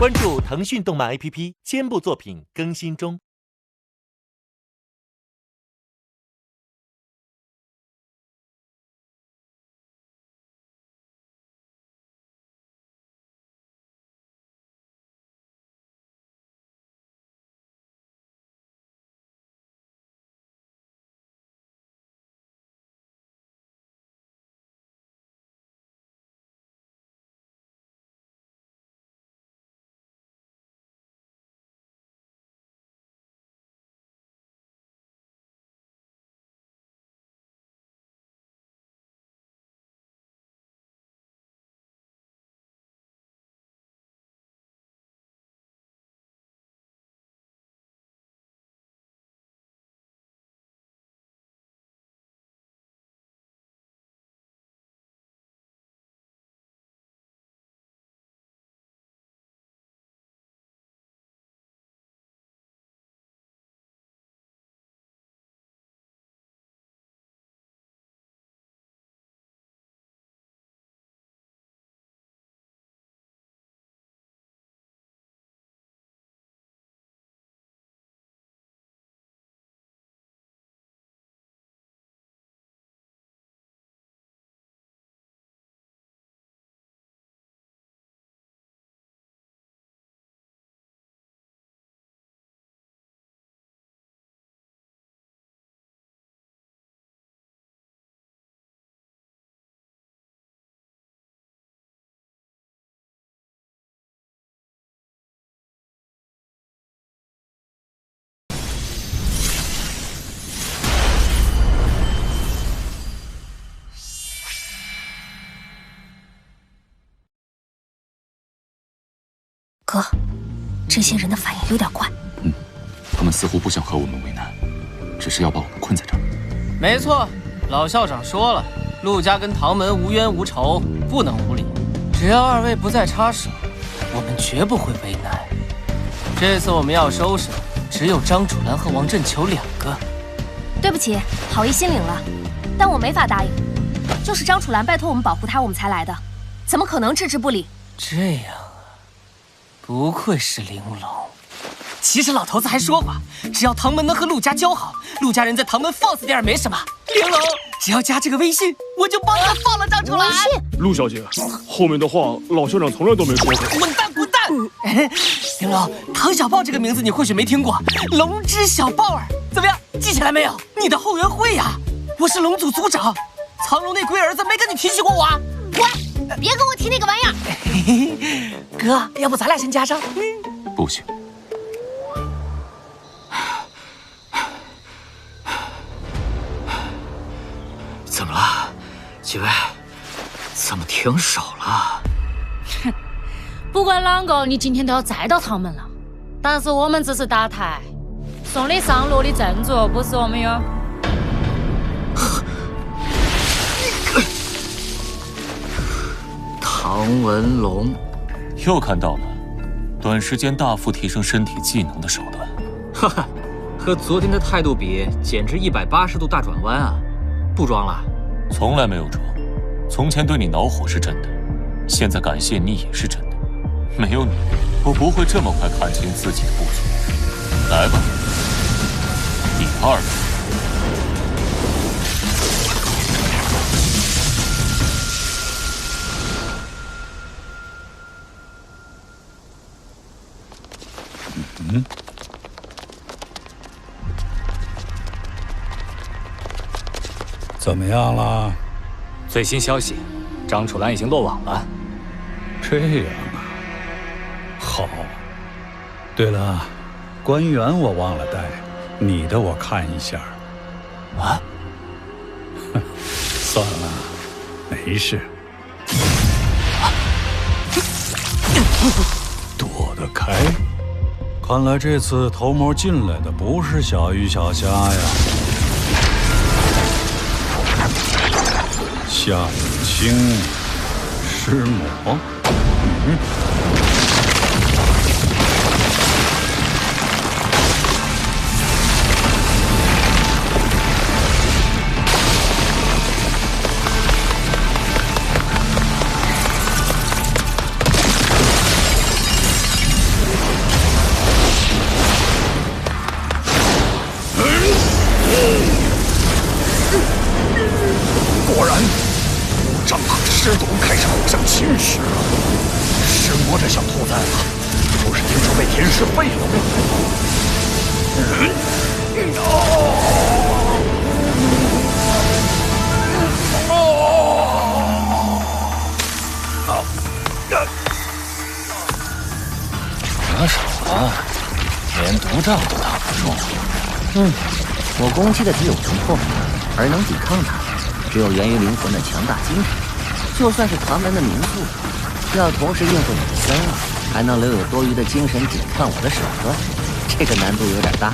关注腾讯动漫 APP， 肩部作品更新中。哥，这些人的反应有点怪。他们似乎不想和我们为难，只是要把我们困在这儿。没错，老校长说了，陆家跟唐门无冤无仇，不能无礼。只要二位不再插手，我们绝不会为难。这次我们要收拾的只有张楚岚和王振球2个。对不起，好意心领了，但我没法答应。就是张楚岚拜托我们保护她，我们才来的，怎么可能置之不理？这样啊，不愧是玲珑。其实老头子还说过，只要唐门能和陆家交好，陆家人在唐门放肆点也没什么。玲珑，只要加这个微信，我就帮他放了张楚岚。陆小姐，后面的话老校长从来都没说过。滚蛋滚蛋！玲珑，唐小豹这个名字你或许没听过，龙之小豹儿，怎么样？记起来没有？你的后援会呀，我是龙族族长，藏龙那龟儿子没跟你提起过我啊？滚！别跟我提那个玩意儿。哥，要不咱俩先加上？不行。怎么了，几位？怎么停手了？哼，不管啷个，你今天都要再到唐门了。但是我们只是打台，送你上路的正主不是我们哟。唐文龙，又看到了短时间大幅提升身体技能的手段。哈哈，和昨天的态度比，简直180度大转弯啊！不装了？从来没有装。从前对你恼火是真的，现在感谢你也是真的。没有你，我不会这么快看清自己的不足。来吧，第2个。怎么样了？最新消息，张楚岚已经落网了。这样啊，好。对了，官员我忘了带，你的我看一下。啊？算了，没事。躲得开。看来这次头目进来的不是小鱼小虾呀。夏雨清，师母。侵蚀了。尸魔这小兔崽子，不是听说被天师废了吗？得手了，连毒杖都挡不住。我攻击的只有魂魄，而能抵抗它，只有源于灵魂的强大精神。就算是唐门的名宿，要同时应付你的3位，还能留有多余的精神抵抗我的手段，这个难度有点大。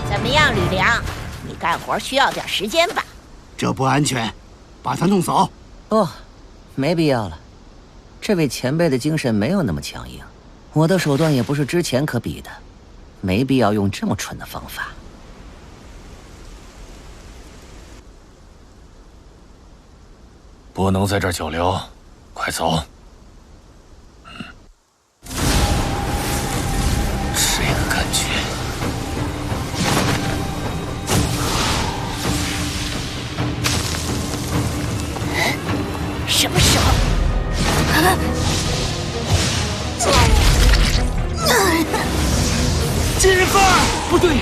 怎么样，吕梁？你干活需要点时间吧？这不安全，把他弄走。不，没必要了。这位前辈的精神没有那么强硬，我的手段也不是之前可比的，没必要用这么蠢的方法。不能在这儿久留，快走！这个感觉，什么时候？今日份不对。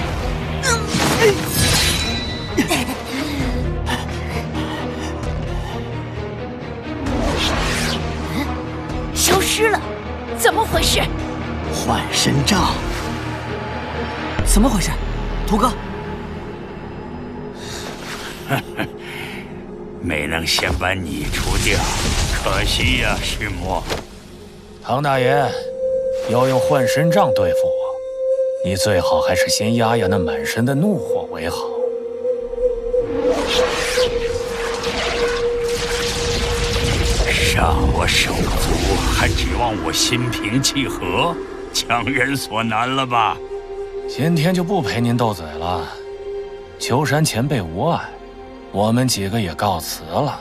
消失了，怎么回事？换身杖，怎么回事？屠哥，没能先把你除掉，可惜呀，尸魔。唐大爷，要用幻身杖对付我，你最好还是先压压那满身的怒火为好。杀我手足，还指望我心平气和，强人所难了吧？今天就不陪您斗嘴了。秋山前辈无碍，我们几个也告辞了。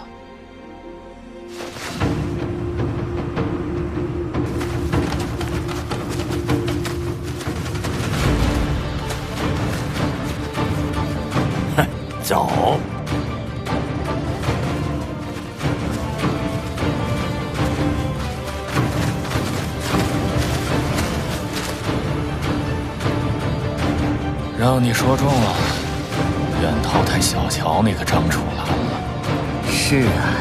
哼，走。让你说中了，愿淘汰小乔那个张楚岚了。是啊，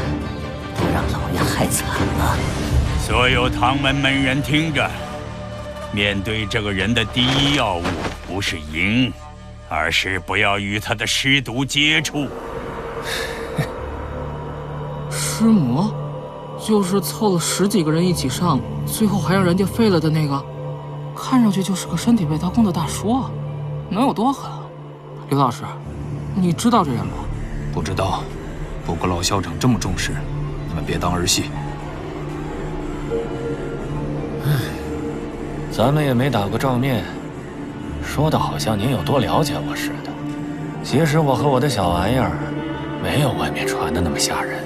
都让老爷害惨了。所有唐门门人听着，面对这个人的第一要务不是赢，而是不要与他的尸毒接触。尸魔，就是凑了10几个人一起上，最后还让人家废了的那个，看上去就是个身体被掏空的大叔啊。能有多狠啊？刘老师，你知道这人吗？不知道，不过老校长这么重视，你们别当儿戏。咱们也没打过照面，说的好像您有多了解我似的。其实我和我的小玩意儿，没有外面传的那么吓人。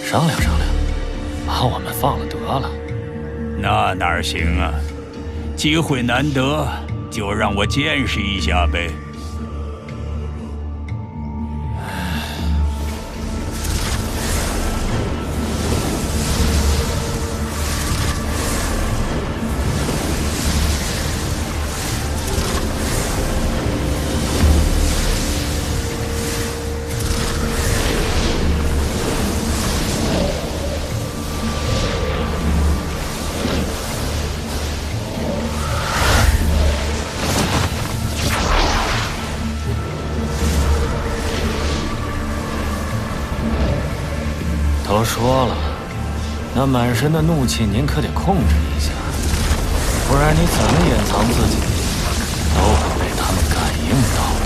商量商量，把我们放了得了。那哪行啊？机会难得。就让我见识一下呗。都说了，那满身的怒气您可得控制一下，不然你怎么掩藏自己，都会被他们感应到的。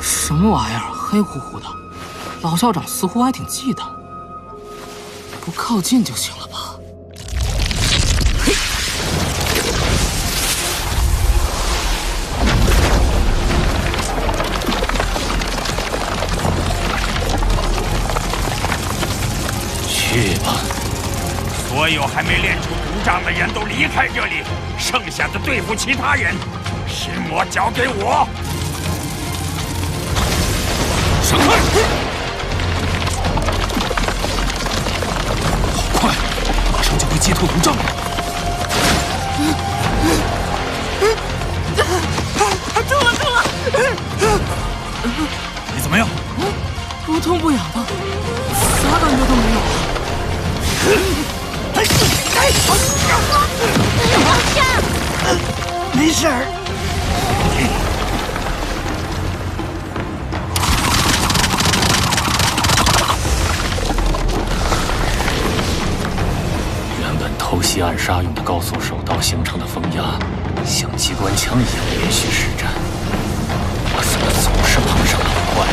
什么玩意儿，黑乎乎的，老校长似乎还挺忌惮，不靠近就行了吧？去吧，所有还没练出毒杖的人都离开这里，剩下的对付其他人。尸魔交给我。闪开！鸡兔同证。中了！你怎么样？不痛不痒的，啥感觉都没有。没事儿。原本偷袭暗杀用的高速手刀形成的风压，像机关枪一样连续实战，我怎么总是碰上老怪？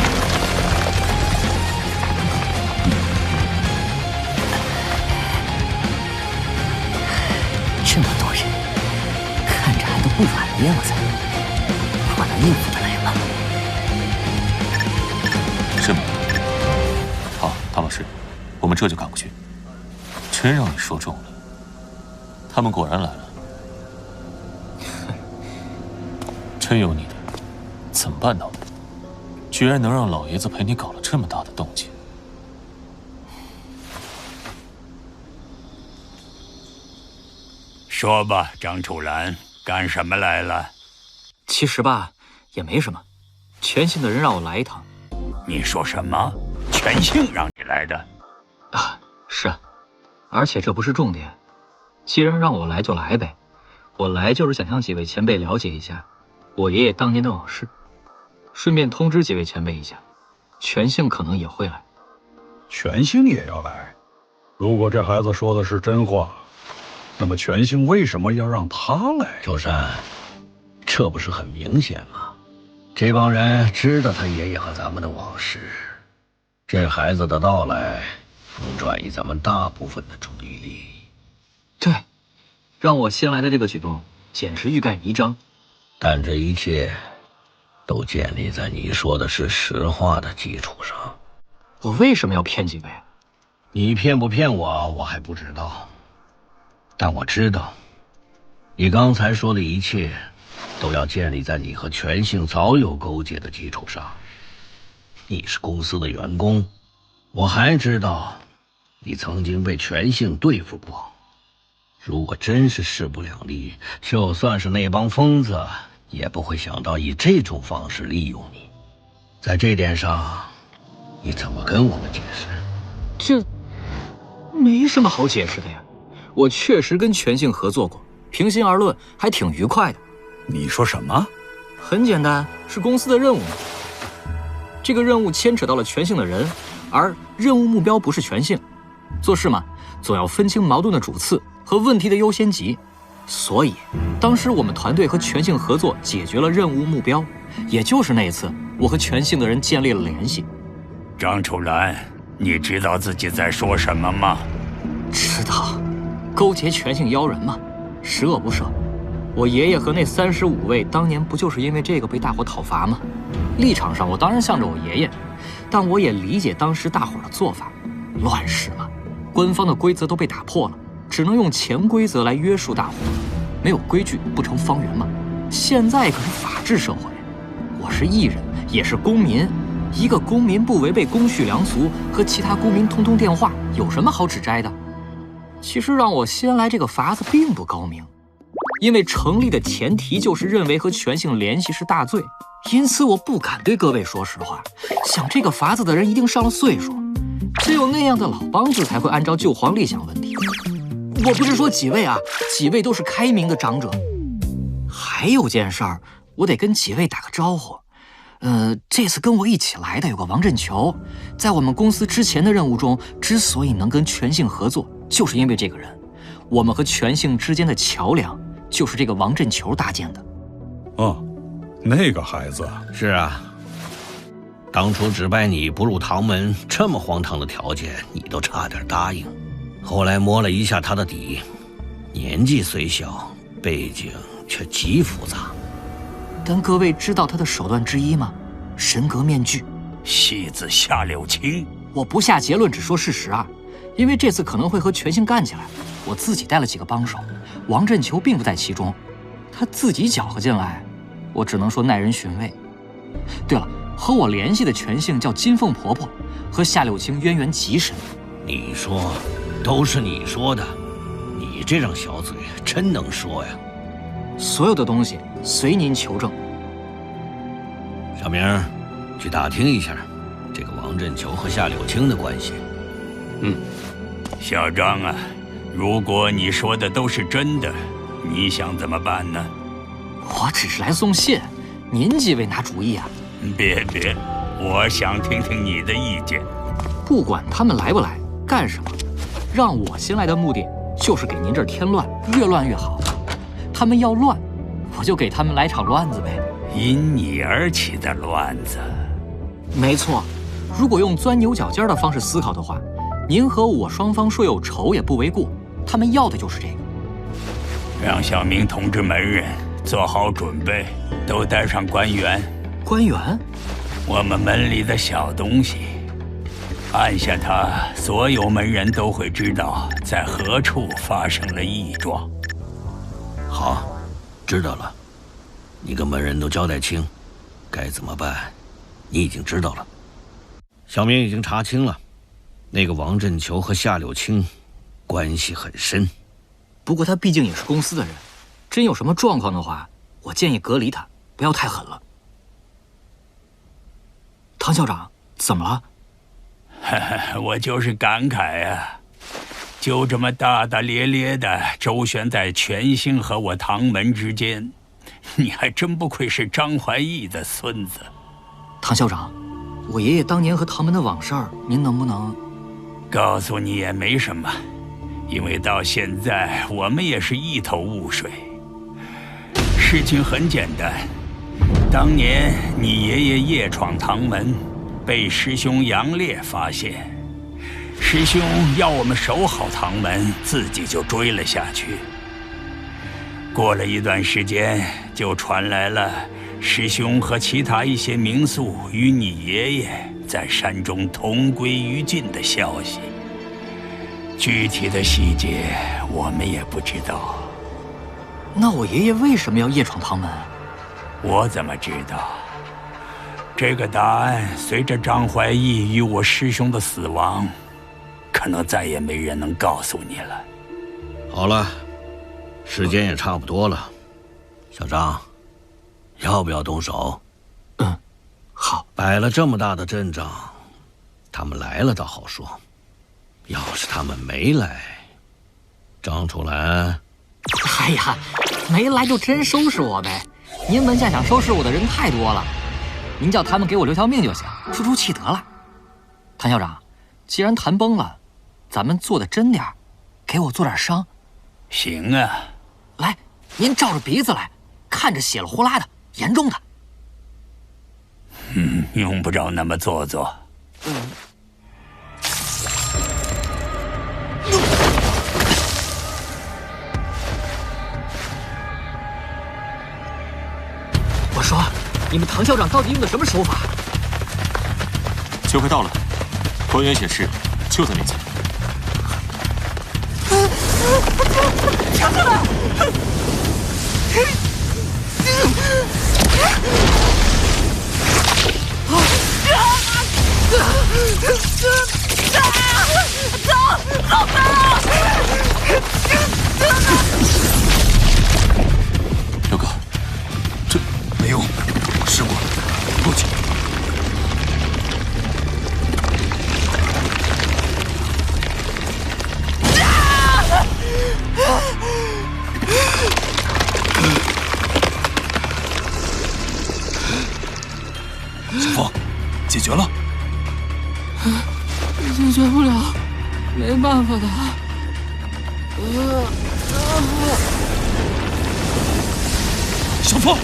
这么多人，看着还都不软的样子，我能应付得来吗？是吗？好，唐老师，我们这就赶过去。真让你说中了，他们果然来了。真有你的，怎么办到的？居然能让老爷子陪你搞了这么大的动静。说吧，张楚岚，干什么来了？其实吧，也没什么。全姓的人让我来一趟。你说什么？全姓让你来的？啊，是啊。而且这不是重点。既然让我来就来呗。我来就是想向几位前辈了解一下我爷爷当年的往事，顺便通知几位前辈一下，全姓可能也会来。全姓也要来？如果这孩子说的是真话，那么全姓为什么要让他来？周山，这不是很明显吗？这帮人知道他爷爷和咱们的往事，这孩子的到来能转移咱们大部分的注意力。对，让我先来的这个举动简直欲盖弥彰。但这一切都建立在你说的是实话的基础上。我为什么要骗几位？你骗不骗我还不知道，但我知道你刚才说的一切都要建立在你和全姓早有勾结的基础上。你是公司的员工，我还知道你曾经被全姓对付过。如果真是势不两立，就算是那帮疯子也不会想到以这种方式利用你。在这点上你怎么跟我们解释？这没什么好解释的呀，我确实跟全姓合作过，平心而论还挺愉快的。你说什么？很简单，是公司的任务嘛。这个任务牵扯到了全姓的人，而任务目标不是全姓。做事嘛，总要分清矛盾的主次和问题的优先级。所以当时我们团队和全姓合作解决了任务目标，也就是那一次我和全姓的人建立了联系。张楚岚，你知道自己在说什么吗？知道，勾结全姓妖人嘛，十恶不赦。我爷爷和那35位当年不就是因为这个被大伙讨伐吗？立场上我当然向着我爷爷，但我也理解当时大伙的做法。乱世嘛，官方的规则都被打破了，只能用潜规则来约束大伙。没有规矩不成方圆嘛。现在可是法治社会，我是艺人，也是公民。一个公民不违背公序良俗，和其他公民通通电话，有什么好指摘的？其实让我先来这个法子并不高明，因为成立的前提就是认为和全姓联系是大罪，因此我不敢对各位说实话。想这个法子的人一定上了岁数，只有那样的老帮子才会按照旧皇历想问题。我不是说几位啊，几位都是开明的长者。还有件事儿，我得跟几位打个招呼。这次跟我一起来的有个王振球，在我们公司之前的任务中，之所以能跟全姓合作，就是因为这个人。我们和全姓之间的桥梁，就是这个王振球搭建的。哦，那个孩子。是啊，当初指派你不入唐门，这么荒唐的条件，你都差点答应。后来摸了一下他的底，年纪虽小，背景却极复杂。但各位知道他的手段之一吗？神格面具。戏子夏柳青。我不下结论，只说事实啊。因为这次可能会和全姓干起来，我自己带了几个帮手，王振球并不在其中，他自己搅和进来，我只能说耐人寻味。对了，和我联系的全姓叫金凤婆婆，和夏柳青渊源极深。你说，都是你说的，你你这张小嘴真能说呀！所有的东西随您求证。小明，去打听一下这个王振球和夏柳青的关系。小张啊，如果你说的都是真的，你想怎么办呢？我只是来送信，您几位拿主意啊？别，我想听听你的意见。不管他们来不来，干什么，让我先来的目的就是给您这儿添乱，越乱越好。他们要乱，我就给他们来场乱子呗。因你而起的乱子。没错，如果用钻牛角尖的方式思考的话，您和我双方说有仇也不为过。他们要的就是这个。让小明通知门人做好准备，都带上官员。官员？我们门里的小东西。按下它，所有门人都会知道在何处发生了异状。好，知道了。你跟门人都交代清，该怎么办，你已经知道了。小明已经查清了，那个王振球和夏柳青关系很深。不过他毕竟也是公司的人，真有什么状况的话，我建议隔离他，不要太狠了。唐校长，怎么了？我就是感慨啊，就这么大大咧咧的周旋在全兴和我唐门之间，你还真不愧是张怀义的孙子。唐校长，我爷爷当年和唐门的往事，您能不能……告诉你也没什么，因为到现在我们也是一头雾水。事情很简单，当年你爷爷夜闯唐门，被师兄杨烈发现，师兄要我们守好唐门，自己就追了下去。过了一段时间，就传来了师兄和其他一些名宿与你爷爷在山中同归于尽的消息。具体的细节我们也不知道。那我爷爷为什么要夜闯唐门？我怎么知道？这个答案随着张怀义与我师兄的死亡，可能再也没人能告诉你了。好了，时间也差不多了，小张，要不要动手？好。摆了这么大的阵仗，他们来了倒好说，要是他们没来，张楚岚……哎呀，没来就真收拾我呗！您门下想收拾我的人太多了。您叫他们给我留条命就行，出出气得了。谭校长，既然谈崩了，咱们做的真点儿，给我做点伤。行啊，来，您照着鼻子来，看着血了呼啦的，严重的。用不着那么做作。我说，你们唐校长到底用的什么手法？就快到了，官员显示就在面前。停下来！走吧！刘哥，这没用，我试过了，过去。小凤，解决了？解决不了，没办法的。小凤，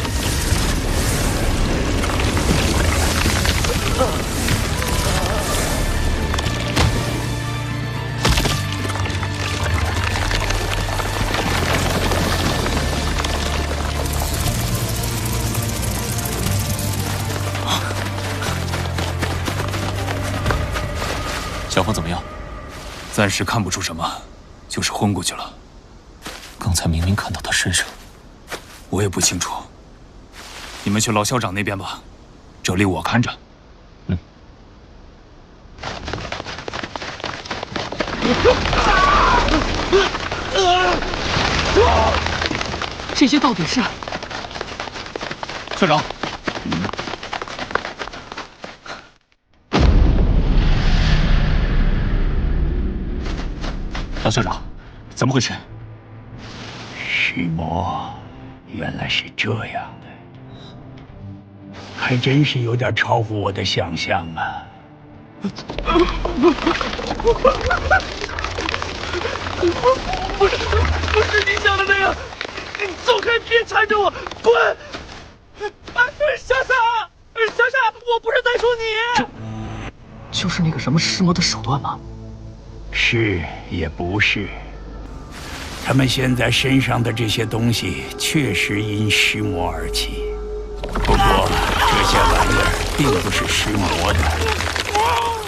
小凤怎么样？暂时看不出什么，就是昏过去了。刚才明明看到他身上，我也不清楚。你们去老校长那边吧，这里我看着。这些到底是？校长，老校长，怎么回事？尸魔原来是这样的，还真是有点超乎我的想象啊！不是你想的那样，你走开，别缠着我，滚！莎莎，我不是在说你。就是那个什么尸魔的手段吗？是也不是。他们现在身上的这些东西确实因尸魔而起，不过这些玩意儿并不是尸魔的，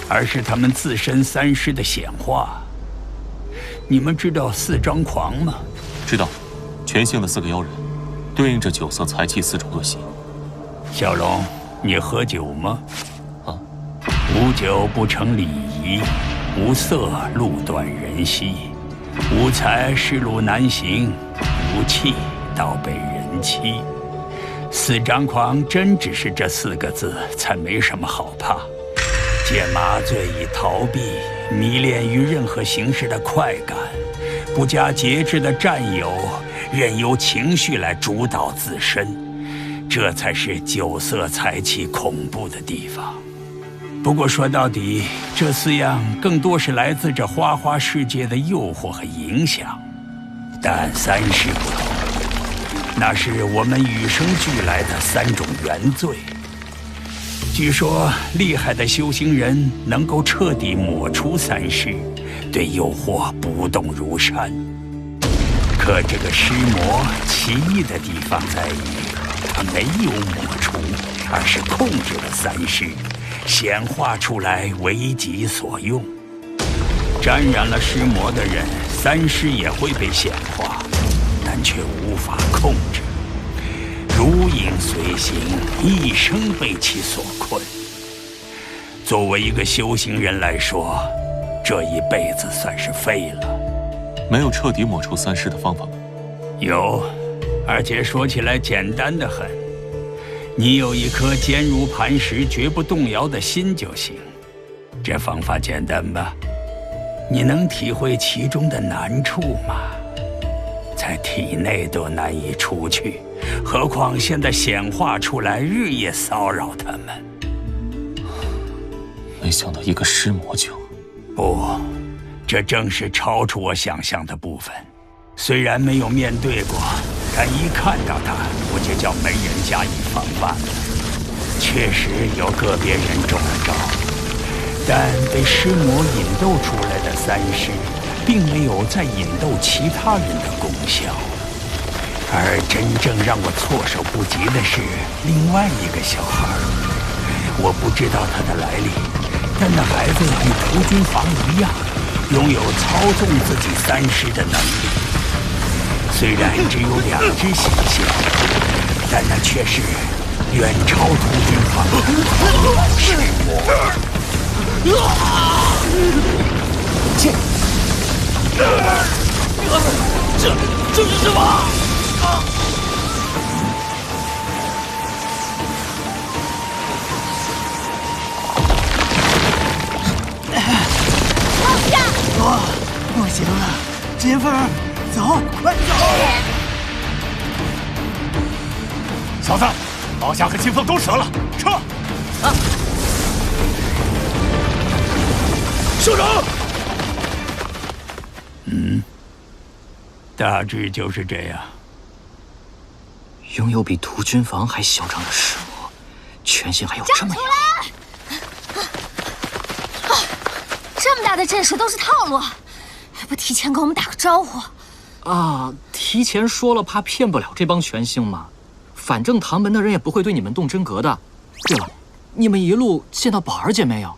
而是他们自身三尸的显化。你们知道四张狂吗？知道，全性的4个妖人，对应着酒色财气4种恶习。小龙，你喝酒吗？啊，无酒不成礼仪，无色路短人稀，无才仕路难行，无气倒被人欺。4张狂真只是这4个字，才没什么好怕。借麻醉以逃避，迷恋于任何形式的快感，不加节制的占有，任由情绪来主导自身，这才是酒色财气恐怖的地方。不过说到底，这4样更多是来自这花花世界的诱惑和影响，但三尸不同，那是我们与生俱来的3种原罪。据说厉害的修行人能够彻底抹除三尸，对诱惑不动如山。可这个尸魔奇异的地方在于，它没有抹除，而是控制了三尸，显化出来为己所用。沾染了尸魔的人，三尸也会被显化，但却无法控制。如影随形，一生被其所困。作为一个修行人来说，这一辈子算是废了。没有彻底抹除三尸的方法吗？有，而且说起来简单得很。你有一颗坚如磐石、绝不动摇的心就行。这方法简单吧？你能体会其中的难处吗？在体内都难以除去，何况现在显化出来，日夜骚扰他们。没想到一个尸魔就……不，这正是超出我想象的部分。虽然没有面对过，但一看到他，我就叫没人加以防范了。确实有个别人中了招，但被尸魔引逗出来的三尸，并没有再引逗其他人的功效。而真正让我措手不及的是另外一个小孩，我不知道他的来历，但那孩子与屠军房一样，拥有操纵自己三尸的能力。虽然只有2只显现，但那却是远超屠军房的尸魔。这是什么？放下！不行了，杰芬儿，走，快走！小子，老夏和金凤都折了，撤！啊！校长。大致就是这样。拥有比屠军房还嚣张的尸魔，全性还有这么亮！这么大的阵势都是套路，还不提前跟我们打个招呼？啊，提前说了，怕骗不了这帮全性嘛。反正唐门的人也不会对你们动真格的。对了，你们一路见到宝儿姐没有？